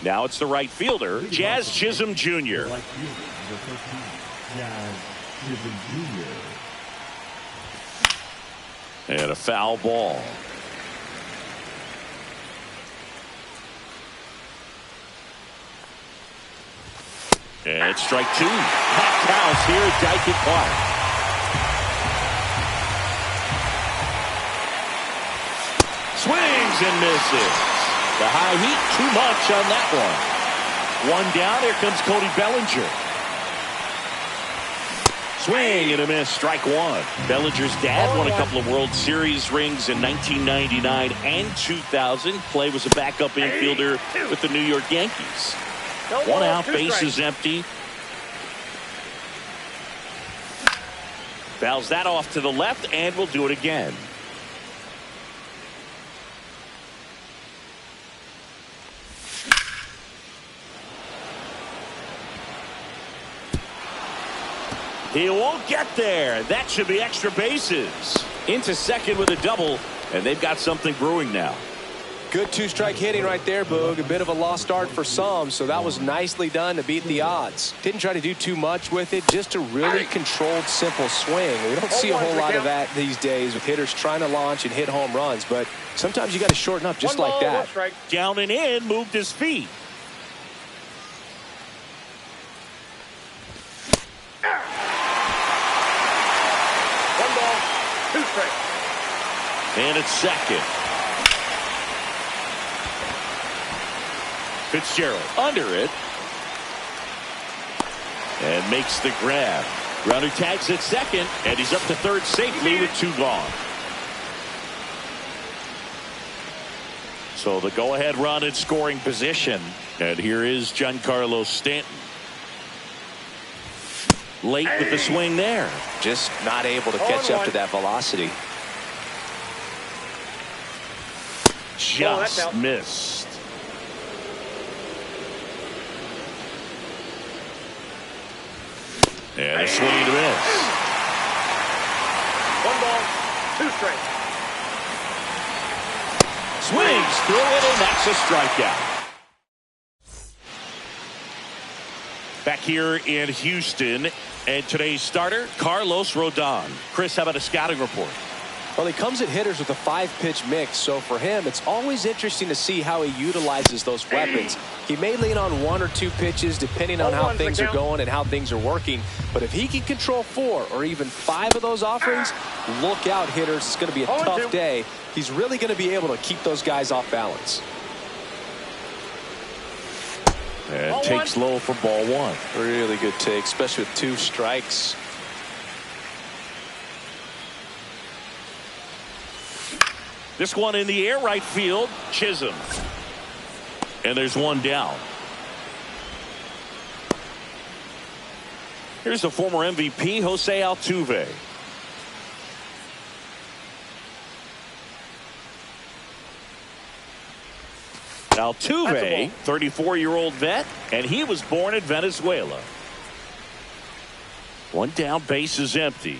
Now it's the right fielder, Jazz Chisholm Jr. And a foul ball. And it's strike two. Packed house here at Dyken Park. Swings and misses. The high heat, too much on that one. One down, here comes Cody Bellinger. Swing and a miss, strike one. Bellinger's dad won a couple of World Series rings in 1999 and 2000. Play was a backup infielder with the New York Yankees. One out, bases empty. Fouls that off to the left, and we'll do it again. He won't get there. That should be extra bases. Into second with a double, and they've got something brewing now. Good two-strike hitting right there, Boog. A bit of a lost start for some, so that was nicely done to beat the odds. Didn't try to do too much with it, just a really controlled, simple swing. We don't see a whole lot of that these days with hitters trying to launch and hit home runs, but sometimes you got to shorten up just like that. Down and in, moved his feet. And it's second. Fitzgerald under it. And makes the grab. Runner tags at second, and he's up to third safely with two gone. So the go-ahead run in scoring position. And here is Giancarlo Stanton. Late with the swing there. Just not able to catch up to that velocity. Just missed. And a swing and a miss. 1 ball, 2 strikes. Swings through it, and that's a strikeout. Back here in Houston, and today's starter, Carlos Rodon. Chris, how about a scouting report? Well, he comes at hitters with a 5-pitch mix, so for him, it's always interesting to see how he utilizes those weapons. He may lean on 1 or 2 pitches depending on how things are going and how things are working, but if he can control 4 or even 5 of those offerings, look out, hitters. It's going to be a tough day. He's really going to be able to keep those guys off balance. And takes low for ball 1. Really good take, especially with 2 strikes. This one in the air, right field, Chisholm. And there's one down. Here's the former MVP, Jose Altuve. Altuve, 34-year-old vet, and he was born in Venezuela. One down, base is empty.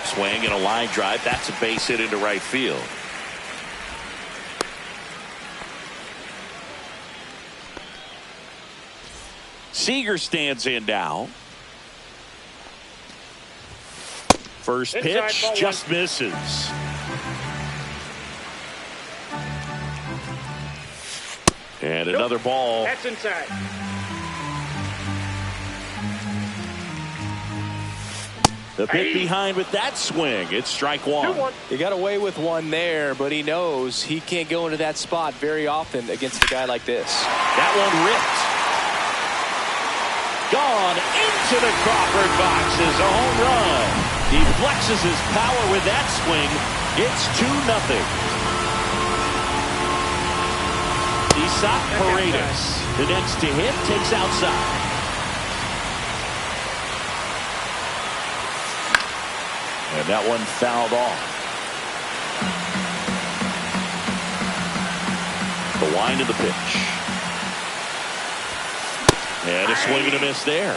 Swing and a line drive. That's a base hit into right field. Seager stands in now. First pitch just misses. And another ball. That's inside. The bit behind with that swing. It's strike 1. He got away with one there, but he knows he can't go into that spot very often against a guy like this. That one ripped. Gone into the Crawford box is a home run. He flexes his power with that swing. It's 2-0. Isaac Paredes, the next to hit, takes outside. And that one fouled off. The wind of the pitch. And a swing and a miss there.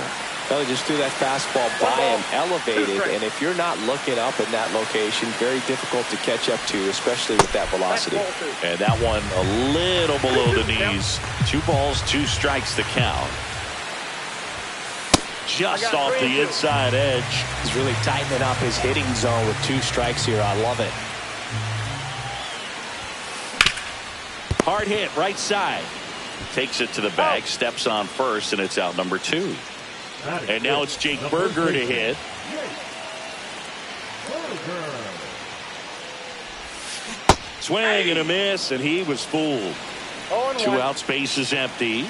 Well, he just threw that fastball by him, elevated, and if you're not looking up in that location, very difficult to catch up to, especially with that velocity. And that one a little below the knees. 2 balls, 2 strikes to count. Just off the inside edge. He's really tightening up his hitting zone with 2 strikes here. I love it. Hard hit, right side. Takes it to the bag, steps on first, and it's out number 2. And now it's Jake Burger to hit. Swing and a miss, and he was fooled. 2 outs, base is empty.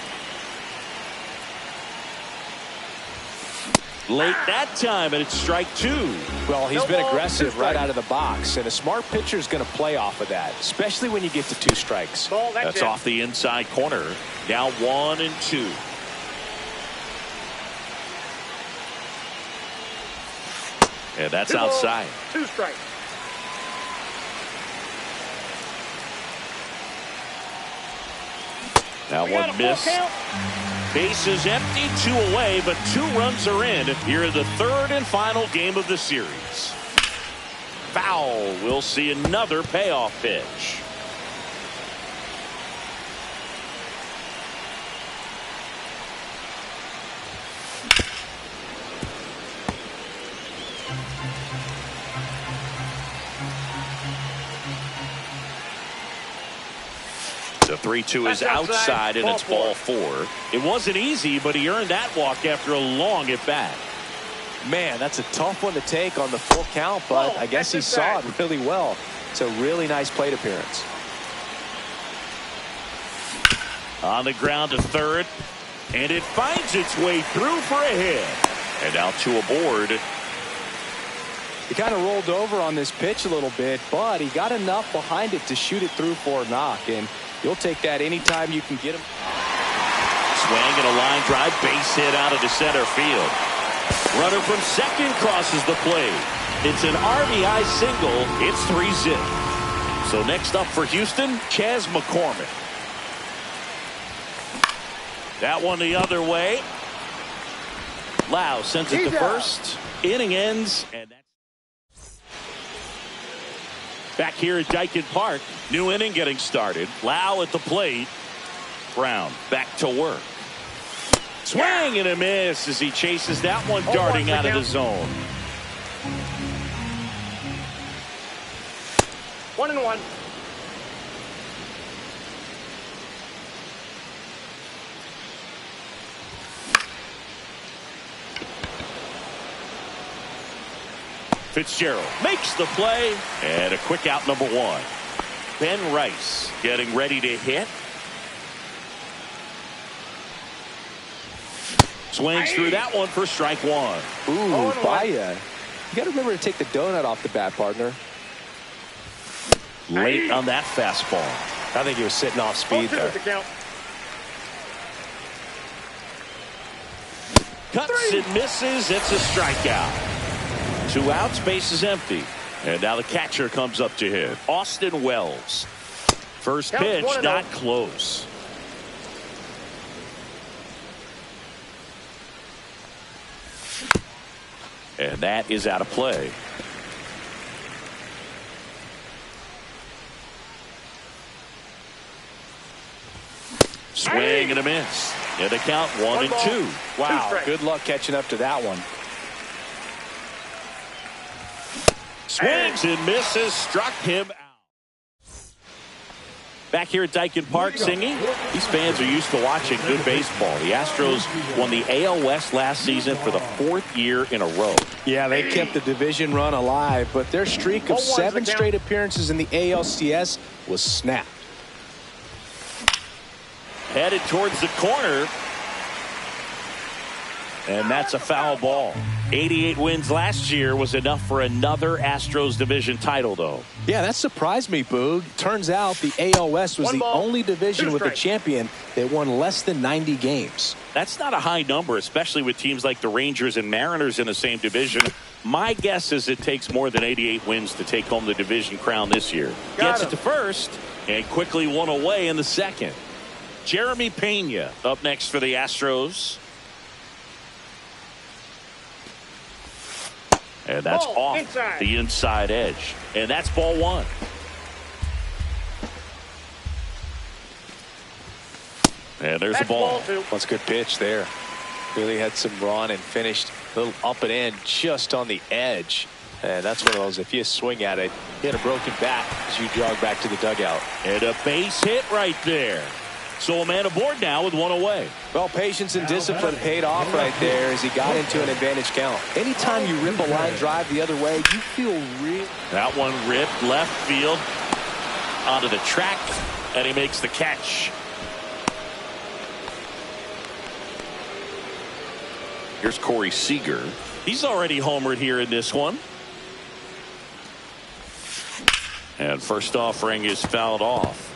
Late that time, and it's strike 2. Well, he's been aggressive right out of the box, and a smart pitcher is going to play off of that, especially when you get to 2 strikes. That's off the inside corner. Now 1 and 2. And that's outside. 2 strikes. Now 1 miss. Base is empty, 2 away, but 2 runs are in here in the 3rd and final game of the series. Foul. We'll see another payoff pitch. The 3-2 is outside, and it's ball 4. It wasn't easy, but he earned that walk after a long at bat. Man, that's a tough one to take on the full count, but I guess he saw it really well. It's a really nice plate appearance. On the ground to 3rd, and it finds its way through for a hit. And now 2 aboard. He kind of rolled over on this pitch a little bit, but he got enough behind it to shoot it through for a knock, and you'll take that anytime you can get him. Swing and a line drive, base hit out of the center field. Runner from second crosses the plate. It's an RBI single. It's 3-0. So next up for Houston, Chas McCormick. That one the other way. Lau sends it to first. Inning ends, and that's back here at Daikin Park. New inning getting started. Lau at the plate. Brown back to work. Swing and a miss as he chases that one darting out of the zone. 1-1. Fitzgerald makes the play, and a quick out number 1. Ben Rice getting ready to hit. Swings through that one for strike 1. Ooh, Baia. You got to remember to take the donut off the bat, partner. Late on that fastball. I think he was sitting off speed there. Cuts and misses. It's a strikeout. 2 outs, base is empty. And now the catcher comes up to hit. Austin Wells. First pitch, not close. And that is out of play. Swing and a miss. And the count 1 and 2. Wow, good luck catching up to that one. Swings and misses, struck him out. Back here at Daikin Park singing. These fans are used to watching good baseball. The Astros won the AL West last season for the 4th year in a row. Yeah, they kept the division run alive, but their streak of 7 straight appearances in the ALCS was snapped. Headed towards the corner. And that's a foul ball. 88 wins last year was enough for another Astros division title, though. Yeah, that surprised me, Boog. Turns out the AL West was the only division with a champion that won less than 90 games. That's not a high number, especially with teams like the Rangers and Mariners in the same division. My guess is it takes more than 88 wins to take home the division crown this year. Gets it to first and quickly one away in the second. Jeremy Pena up next for the Astros. And that's Ball, off inside. the inside edge. And that's ball one. And there's the ball. That's a good pitch there. Really had some run and finished a little up and in just on the edge. And that's one of those, if you swing at it, you hit a broken bat as you jog back to the dugout. And a base hit right there. So a man aboard now with one away. Well, patience and discipline paid off right there as he got into an advantage count. Anytime you rip a line drive the other way, you feel real. That one ripped left field onto the track, and he makes the catch. Here's Corey Seager. He's already homered here in this one. And first offering is fouled off.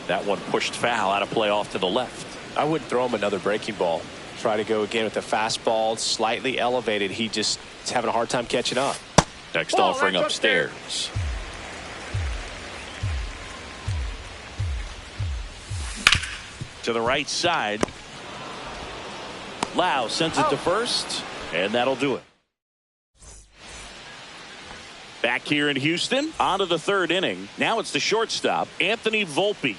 That one pushed foul out of play off to the left. I wouldn't throw him another breaking ball. Try to go again with the fastball, slightly elevated. He just is having a hard time catching up. Next offering upstairs. To the right side. Lau sends it to first, and that'll do it. Back here in Houston, on to the third inning. Now it's the shortstop, Anthony Volpe.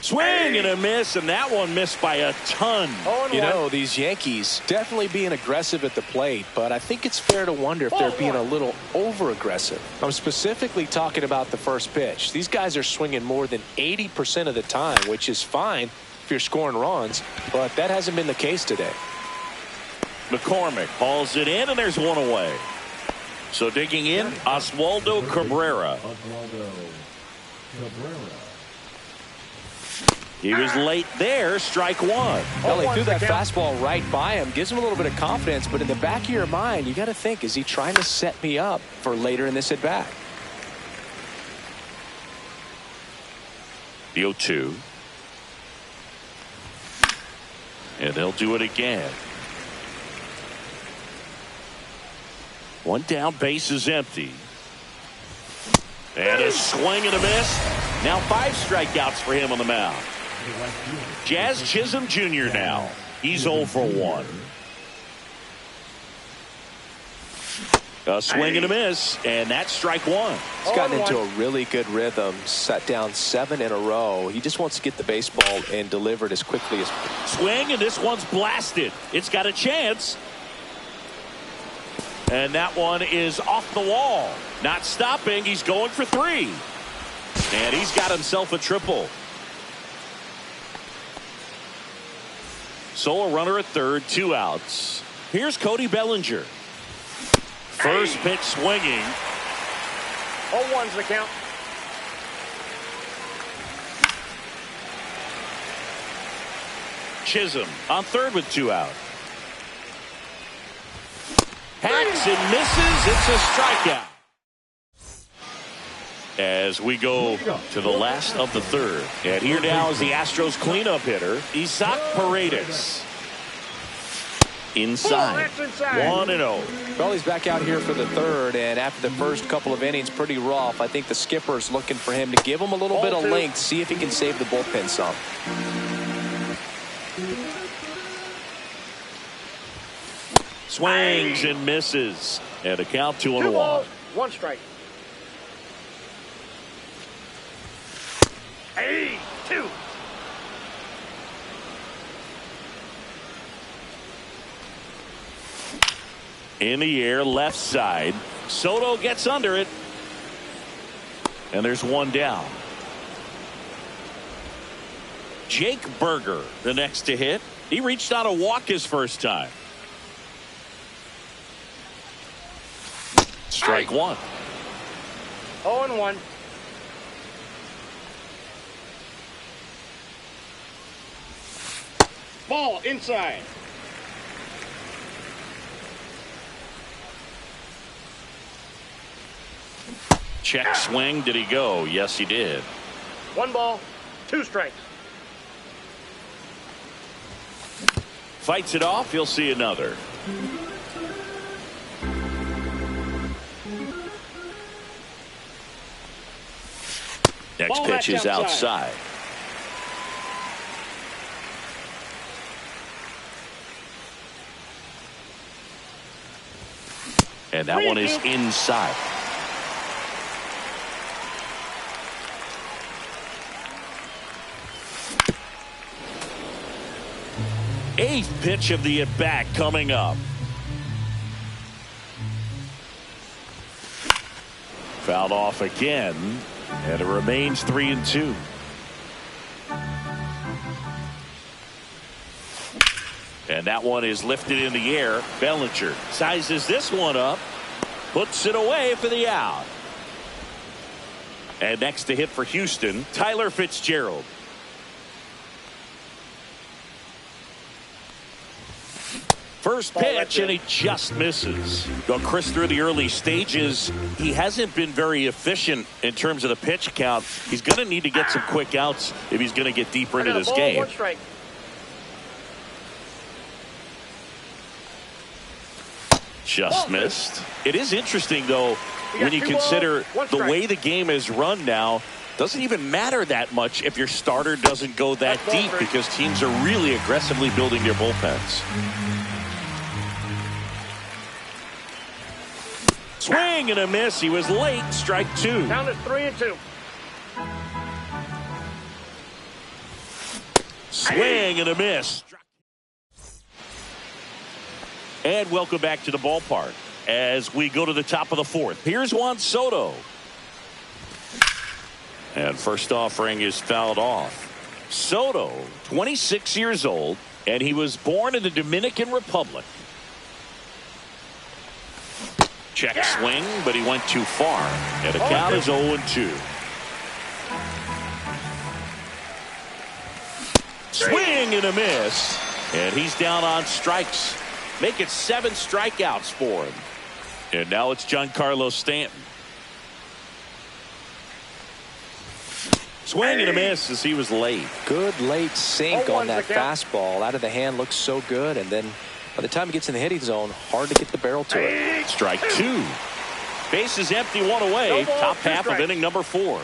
Swing and a miss, and that one missed by a ton. You know, these Yankees definitely being aggressive at the plate, but I think it's fair to wonder if they're being a little over-aggressive. I'm specifically talking about the first pitch. These guys are swinging more than 80% of the time, which is fine if you're scoring runs, but that hasn't been the case today. McCormick hauls it in, and there's one away. So digging in, Oswaldo Cabrera. He was late there, strike one. Well, he threw that fastball right by him, gives him a little bit of confidence, but in the back of your mind, you got to think, is he trying to set me up for later in this at bat? The 0-2. And they'll do it again. One down, base is empty. And a swing and a miss. Now 5 strikeouts for him on the mound. Jazz Chisholm Jr. now. He's 0 for 1. A swing and a miss, and that's strike one. He's gotten into a really good rhythm, set down 7 in a row. He just wants to get the baseball and deliver it as quickly as possible. Swing, and this one's blasted. It's got a chance. And that one is off the wall. Not stopping. He's going for 3. And he's got himself a triple. So a runner at third, 2 outs. Here's Cody Bellinger. First pitch swinging. 0-1's the count. Chisholm on third with 2 out. Hacks and misses. It's a strikeout. As we go to the last of the third. And here now is the Astros cleanup hitter, Isaac Paredes. Inside. 1-0. Well, he's back out here for the third, and after the first couple of innings, pretty rough. I think the skipper's looking for him to give him a little bit of length, see if he can save the bullpen some. Swings and misses. And a count 2-1. 1 strike. 2. In the air, left side. Soto gets under it. And there's 1 down. Jake Burger, the next to hit. He reached out a walk his first time. Strike 1. 0-1. Ball inside. Check swing. Did he go? Yes, he did. 1 ball, 2 strikes. Fights it off. He'll see another. Next pitch is outside. And that one is inside. Eighth pitch of the at-bat coming up. Fouled off again, and it remains 3-2. And that one is lifted in the air. Bellinger sizes this one up, puts it away for the out. And next to hit for Houston, Tyler Fitzgerald. First pitch, and he just misses. Well, Chris, through the early stages, he hasn't been very efficient in terms of the pitch count. He's going to need to get some quick outs if he's going to get deeper into this game. One strike. Just missed. It is interesting, though, when you consider the way the game is run now. Doesn't even matter that much if your starter doesn't go that deep, because teams are really aggressively building their bullpens. Swing and a miss. He was late. Strike two. Count is 3-2. Swing and a miss. And welcome back to the ballpark as we go to the top of the fourth. Here's Juan Soto. And first offering is fouled off. Soto, 26 years old, and he was born in the Dominican Republic. Check swing, but he went too far. And the count is 0-2. Swing and a miss. And he's down on strikes. Make it 7 strikeouts for him. And now it's Giancarlo Stanton. Swing and a miss as he was late. Good late sink on that fastball. Out of the hand, looks so good. And then by the time he gets in the hitting zone, hard to get the barrel to it. Strike two. Base is empty, one away. Top half of inning number 4.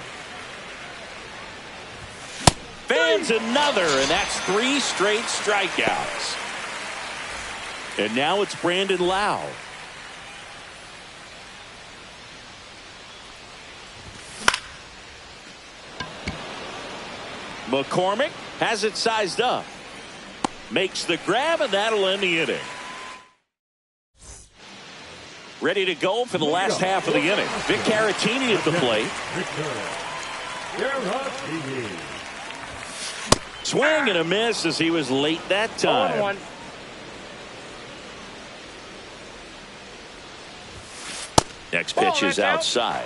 Fans another, and that's 3 straight strikeouts. And now it's Brandon Lowe. McCormick has it sized up. Makes the grab, and that'll end the inning. Ready to go for the last half of the inning. Vic Caratini at the plate. Swing and a miss as he was late that time. 0-1. Next pitch is outside.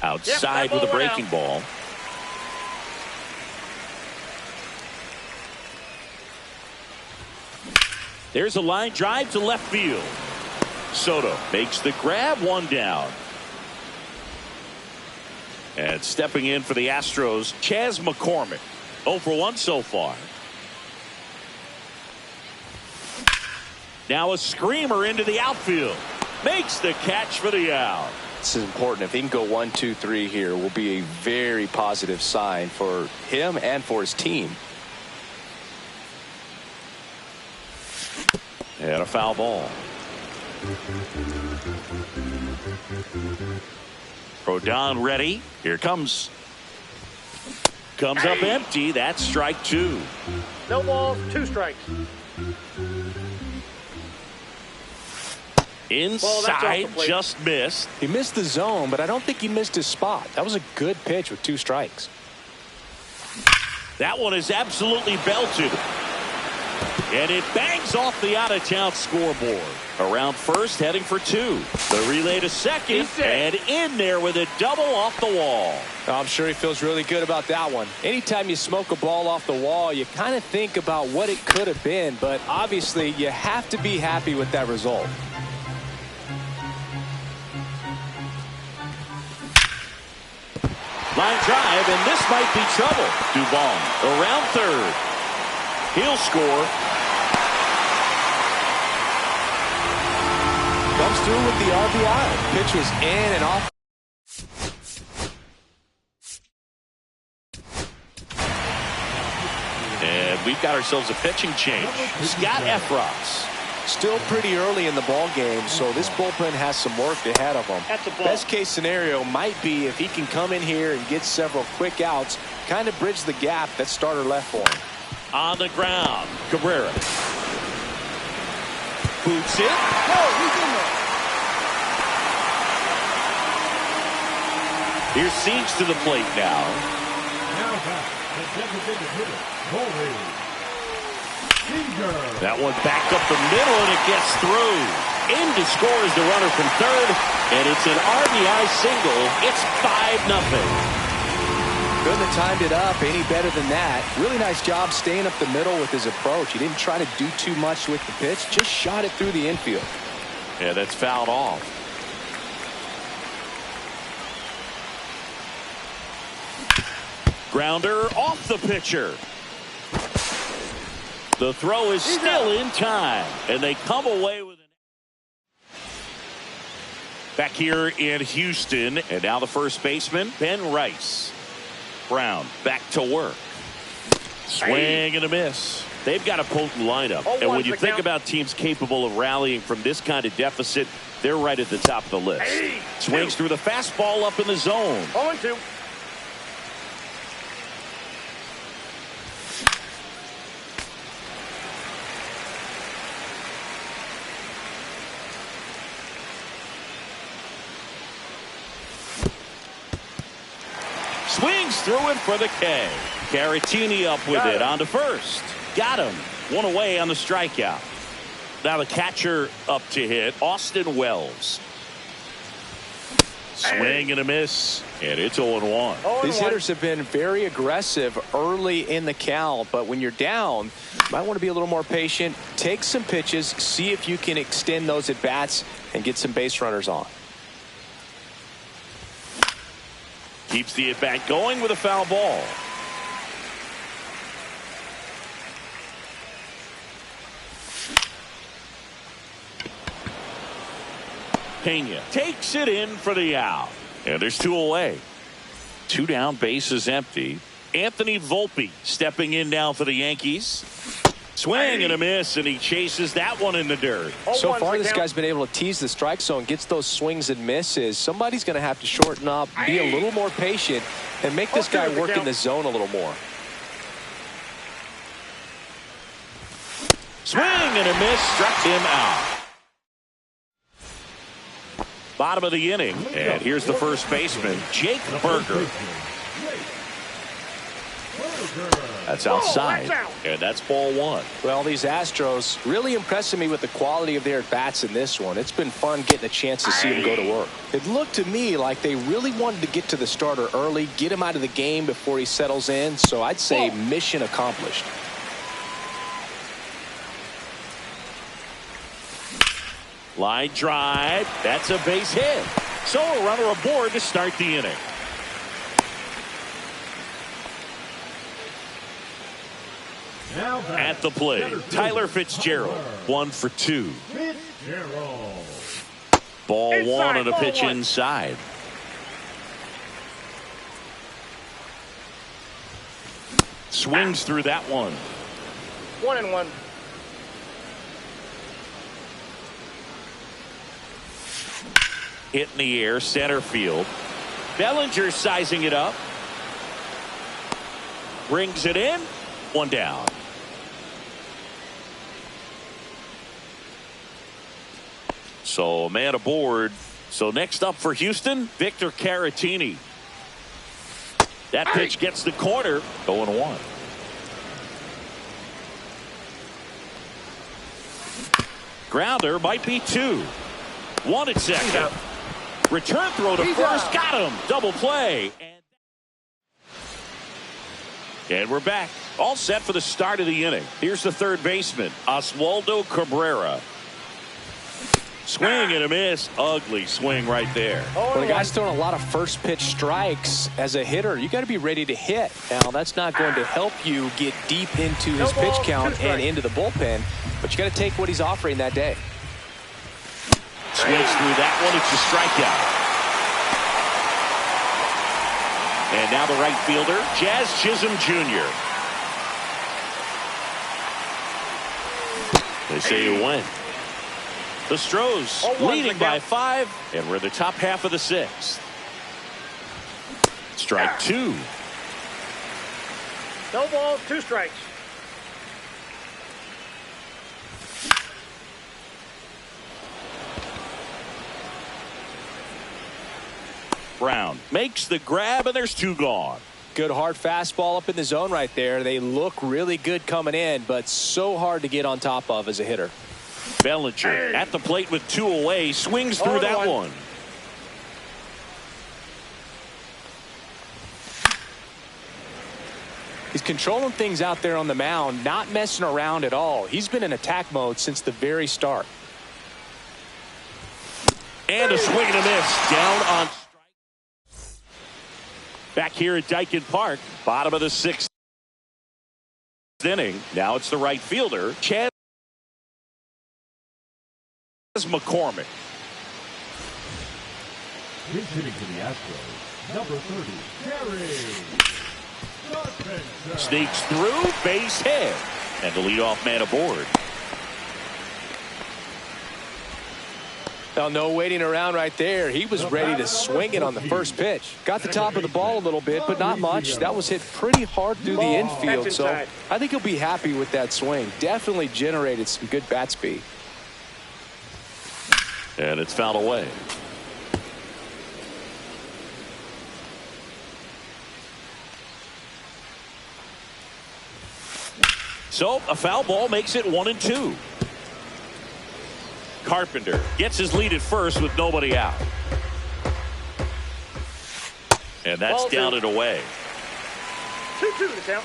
Outside with a breaking ball. There's a line drive to left field. Soto makes the grab, 1 down. And stepping in for the Astros, Chas McCormick. 0 for 1 so far. Now a screamer into the outfield. Makes the catch for the out. This is important. If he can go 1, 2, 3 here, will be a very positive sign for him and for his team. And a foul ball. Rodon ready. Here comes. Comes up empty. That's strike 2. No balls, 2 strikes. Inside, just missed. He missed the zone, but I don't think he missed his spot. That was a good pitch with 2 strikes. That one is absolutely belted. And it bangs off the out-of-town scoreboard. Around first, heading for 2. The relay to second, and in there with a double off the wall. I'm sure he feels really good about that one. Anytime you smoke a ball off the wall, you kind of think about what it could have been, but obviously you have to be happy with that result. Line drive, and this might be trouble. Duvall around third. He'll score. Comes through with the RBI. Pitch was in and off. And And we've got ourselves a pitching change. Scott Effross. Still pretty early in the ball game, so this bullpen has some work ahead of them. That's a ball. Best case scenario might be if he can come in here and get several quick outs, kind of bridge the gap that starter left for him. On the ground, Cabrera. Boots it. Here's Siege to the plate now. Now back, the designated hitter, Corey Seager. That one back up the middle, and it gets through. In to score is the runner from third, and it's an RBI single. It's 5-0. Couldn't have timed it up any better than that. Really nice job staying up the middle with his approach. He didn't try to do too much with the pitch, just shot it through the infield. Yeah, that's fouled off. Grounder off the pitcher. The throw is still in time, and they come away with it. Back here in Houston, and now the first baseman, Ben Rice. Brown back to work. Swing and a miss. They've got a potent lineup, and when you think about teams capable of rallying from this kind of deficit, they're right at the top of the list. Swings through the fastball up in the zone. 0-2. Swings through it for the K. Caratini up with it on to first. Got him. One away on the strikeout. Now the catcher up to hit, Austin Wells. Swing and a miss, and it's 0-1. These hitters have been very aggressive early in the count, but when you're down, you might want to be a little more patient. Take some pitches, see if you can extend those at bats and get some base runners on. Keeps the at-bat going with a foul ball. Pena takes it in for the out. And there's two away. Two down, bases empty. Anthony Volpe stepping in now for the Yankees. Swing and a miss, and he chases that one in the dirt. So far, this guy's been able to tease the strike zone, gets those swings and misses. Somebody's going to have to shorten up, be a little more patient, and make this guy work in the zone a little more. Swing and a miss, struck him out. Bottom of the inning, and here's the first baseman, Jake Burger. That's outside, and that's ball one. Well, these Astros really impressing me with the quality of their at-bats in this one. It's been fun getting a chance to see them go to work. It looked to me like they really wanted to get to the starter early, get him out of the game before he settles in, so I'd say mission accomplished. Line drive, that's a base hit. So a runner aboard to start the inning. At the plate, Tyler Fitzgerald, 1 for 2. Ball one on a pitch inside. Swings through that one. 1-1. Hit in the air, center field. Bellinger sizing it up. Brings it in. One down. So a man aboard. So next up for Houston, Victor Caratini. That pitch gets the corner. 0-1. Grounder might be 2. 1 at second. Return throw to first. Got him. Double play. And we're back. All set for the start of the inning. Here's the third baseman, Oswaldo Cabrera. Swing and a miss. Ugly swing right there. When a guy's throwing a lot of first pitch strikes as a hitter, you got to be ready to hit. Now, that's not going to help you get deep into his pitch count and into the bullpen, but you got to take what he's offering that day. Swings through that one. It's a strikeout. And now the right fielder, Jazz Chisholm Jr. say when. The Stros leading by 5, and we're in the top half of the 6th. Strike 2. No balls, 2 strikes. Brown makes the grab, and there's 2 gone. Good hard fastball up in the zone right there. They look really good coming in, but so hard to get on top of as a hitter. Bellinger at the plate with 2 away, swings through that one. He's controlling things out there on the mound, not messing around at all. He's been in attack mode since the very start. And a swing and a miss. Down on strike. Back here at Daikin Park, bottom of the 6th inning. Now it's the right fielder, Chas McCormick. He's hitting to the Astros, number 30, Gary. Sneaks through, base hit, and the leadoff man aboard. Well, no waiting around right there. He was ready to swing it on the first pitch. Got the top of the ball a little bit, but not much. That was hit pretty hard through the infield, so I think he'll be happy with that swing. Definitely generated some good bat speed. And it's fouled away. So a foul ball makes it 1-2. Carpenter gets his lead at first with nobody out. And that's down and away. 2-2 to count.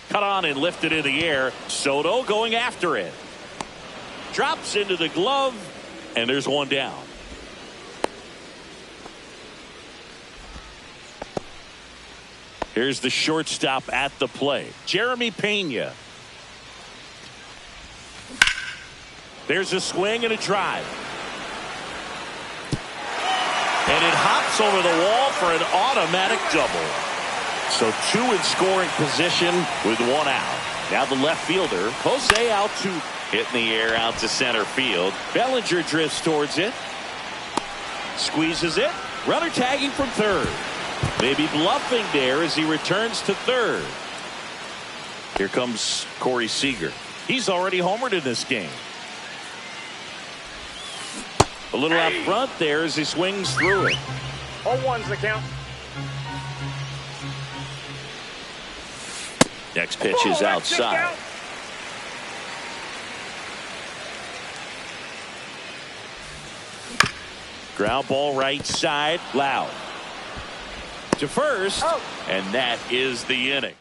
Cut on and lifted in the air. Soto going after it. Drops into the glove, and there's 1 down. Here's the shortstop at the plate, Jeremy Pena. There's a swing and a drive. And it hops over the wall for an automatic double. So 2 in scoring position with 1 out. Now the left fielder, Jose Altuve, hitting the air out to center field. Bellinger drifts towards it. Squeezes it. Runner tagging from third. Maybe bluffing there as he returns to third. Here comes Corey Seager. He's already homered in this game. A little out front there as he swings through it. 0-1's the count. Next pitch is outside. Ground ball right side. Loud to first, and that is the inning.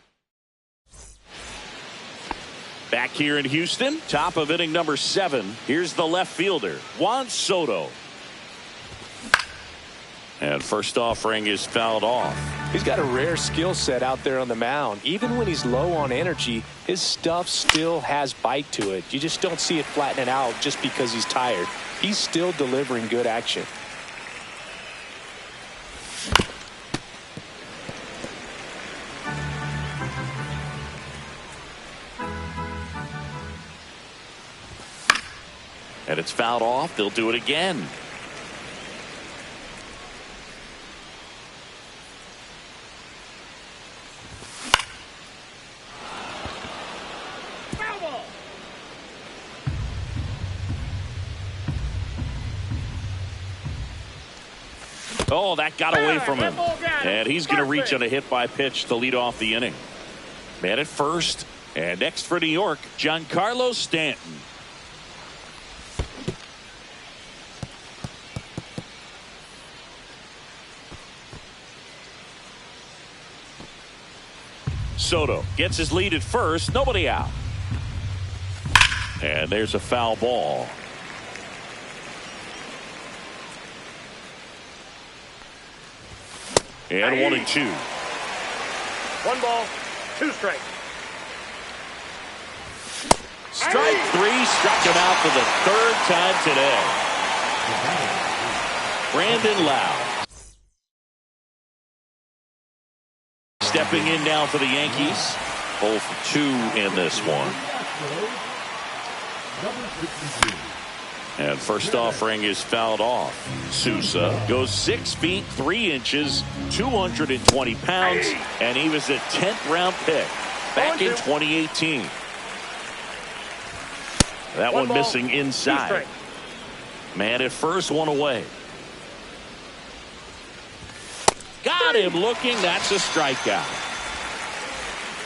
Back here in Houston, top of inning number 7. Here's the left fielder, Juan Soto. And first offering is fouled off. He's got a rare skill set out there on the mound. Even when he's low on energy, his stuff still has bite to it. You just don't see it flattening out just because he's tired. He's still delivering good action. And it's fouled off. They'll do it again. Foul ball. Oh, that got away from him. And he's going to reach on a hit by pitch to lead off the inning. Man at first. And next for New York, Giancarlo Stanton. Soto gets his lead at first. Nobody out. And there's a foul ball. And 1-2. 1 ball, 2 strikes. Strike 3, struck him out for the 3rd time today. Brandon Lowe. Stepping in now for the Yankees. 0 for 2 in this one. Number 62. And first offering is fouled off. Sousa goes 6 feet 3 inches, 220 pounds, and he was a 10th round pick back in 2018. That one missing inside. Man at first, one away. Got him looking. That's a strikeout.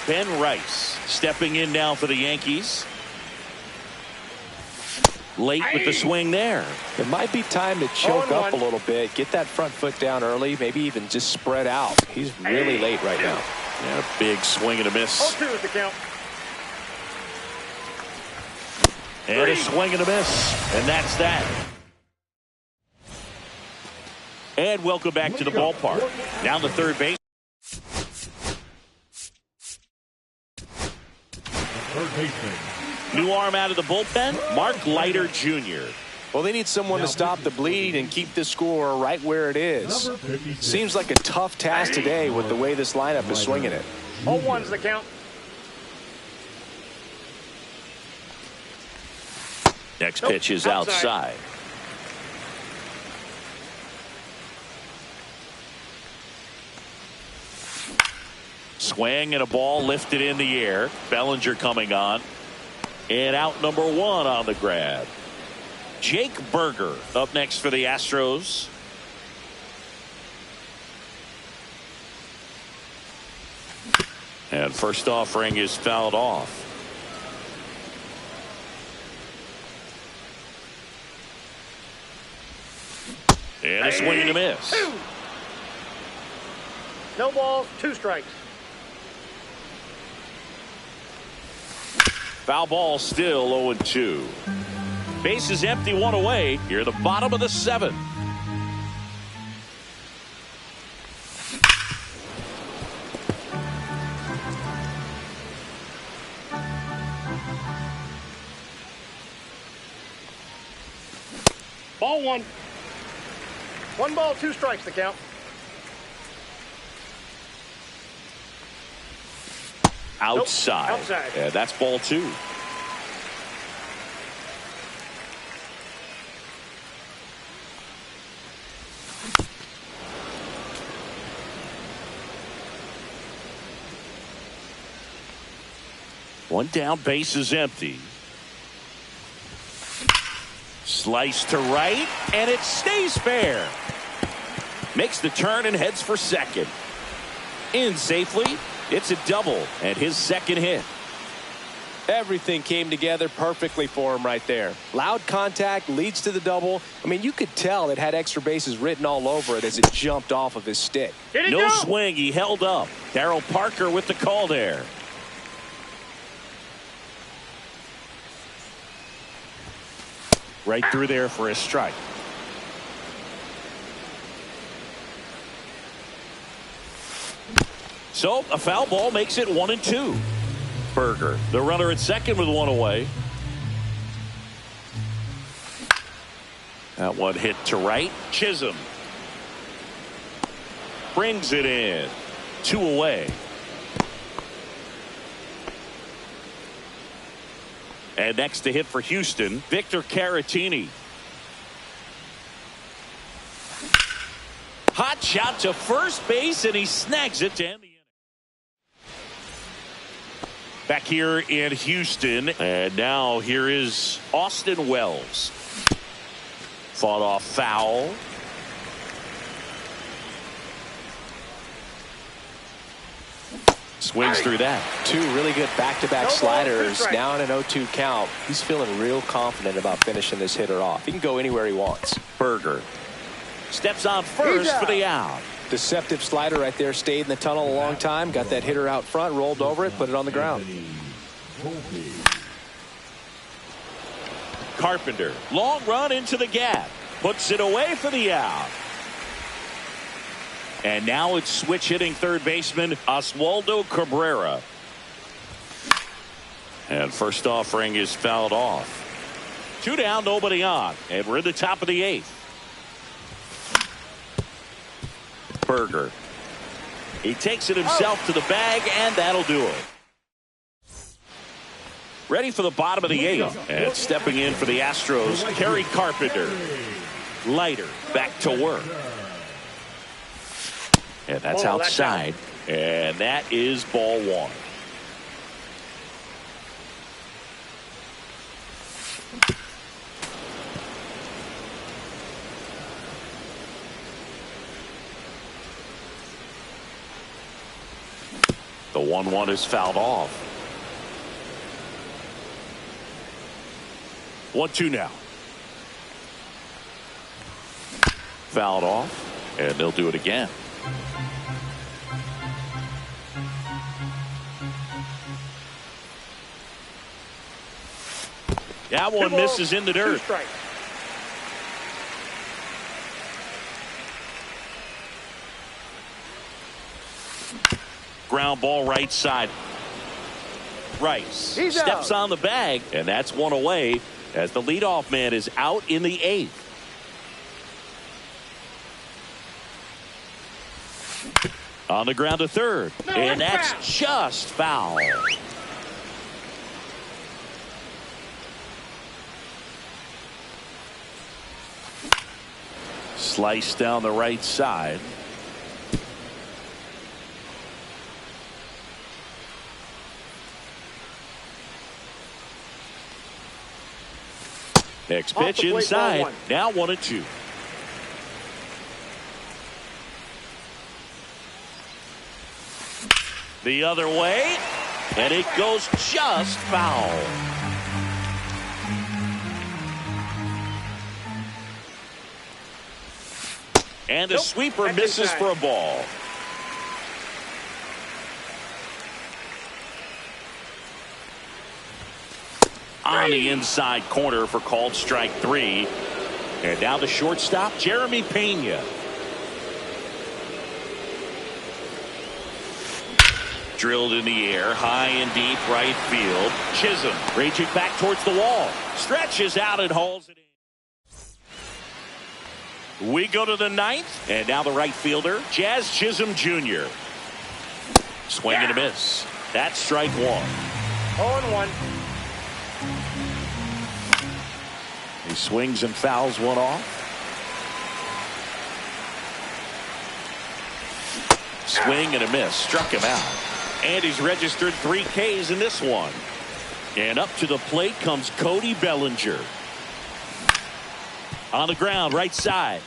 Ben Rice stepping in now for the Yankees. Late with the swing there. It might be time to choke up a little bit, get that front foot down early, maybe even just spread out. He's really late right now. And a big swing and a miss. 0-2 is the count. And a swing and a miss. And that's that. And welcome back to the ballpark. Down the third base. Third baseman. New arm out of the bullpen, Mark Leiter Jr. Well, they need someone to stop the bleed and keep the score right where it is. Seems like a tough task today with the way this lineup is swinging it. 0-1's the count. Next pitch is outside. Swing and a ball lifted in the air. Bellinger coming on. And out number 1 on the grab. Jake Burger up next for the Astros. And first offering is fouled off. And a swing and a miss. No balls, 2 strikes. Foul ball still 0-2. Base is empty, 1 away. Here the bottom of the 7th. Ball 1. 1 ball, 2 strikes the count. Outside. Nope. Outside. Yeah, that's ball 2. One down, base is empty. Slice to right, and it stays fair. Makes the turn and heads for second. In safely. It's a double and his second hit. Everything came together perfectly for him right there. Loud contact leads to the double. I mean, you could tell it had extra bases written all over it as it jumped off of his stick. No swing. He held up. Darryl Parker with the call there. Right through there for a strike. So a foul ball makes it 1-2. Burger, the runner at second with 1 away. That one hit to right. Chisholm brings it in. 2 away. And next to hit for Houston, Victor Caratini. Hot shot to first base, and he snags it to end the inning. Back here in Houston, and now here is Austin Wells. Fought off foul. Swings through that. 2 really good back-to-back sliders. Now in an 0-2 count. He's feeling real confident about finishing this hitter off. He can go anywhere he wants. Burger steps on first for the out. Deceptive slider right there. Stayed in the tunnel a long time. Got that hitter out front, rolled over it, put it on the ground. Carpenter, long run into the gap. Puts it away for the out. And now it's switch hitting third baseman Oswaldo Cabrera. And first offering is fouled off. 2 down, nobody on. And we're in the top of the 8th. Burger. He takes it himself to the bag, and that'll do it. Ready for the bottom of the 8th. And stepping in for the Astros, Kerry Carpenter. Leiter back to work. And that's outside. And that is ball 1. The 1-1 is fouled off. 1-2 now. Fouled off, and they'll do it again. That one misses in the dirt. Ground ball right side. Rice steps on the bag, and that's one away as the leadoff man is out in the 8th. On the ground to third, and that's just foul. Slice down the right side. Next pitch inside. Now 1-2. The other way, and it goes just foul. And the sweeper misses for a ball. On the inside corner for called strike 3. And now the shortstop, Jeremy Pena. Drilled in the air, high and deep right field. Chisholm reaching back towards the wall. Stretches out and hauls it in. We go to the 9th, and now the right fielder, Jazz Chisholm Jr. Swing and a miss. That's strike 1. 0-1. He swings and fouls one off. Swing and a miss. Struck him out. And he's registered 3 Ks in this one. And up to the plate comes Cody Bellinger. On the ground, right side.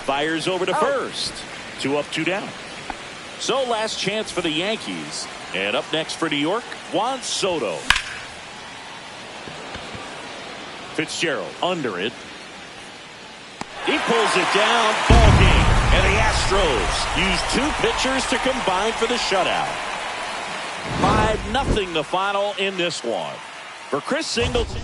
Fires over to first. 2 up, 2 down. So last chance for the Yankees. And up next for New York, Juan Soto. Fitzgerald under it. He pulls it down. Ball game. And the Astros use 2 pitchers to combine for the shutout. 5-0 the final in this one. For Chris Singleton.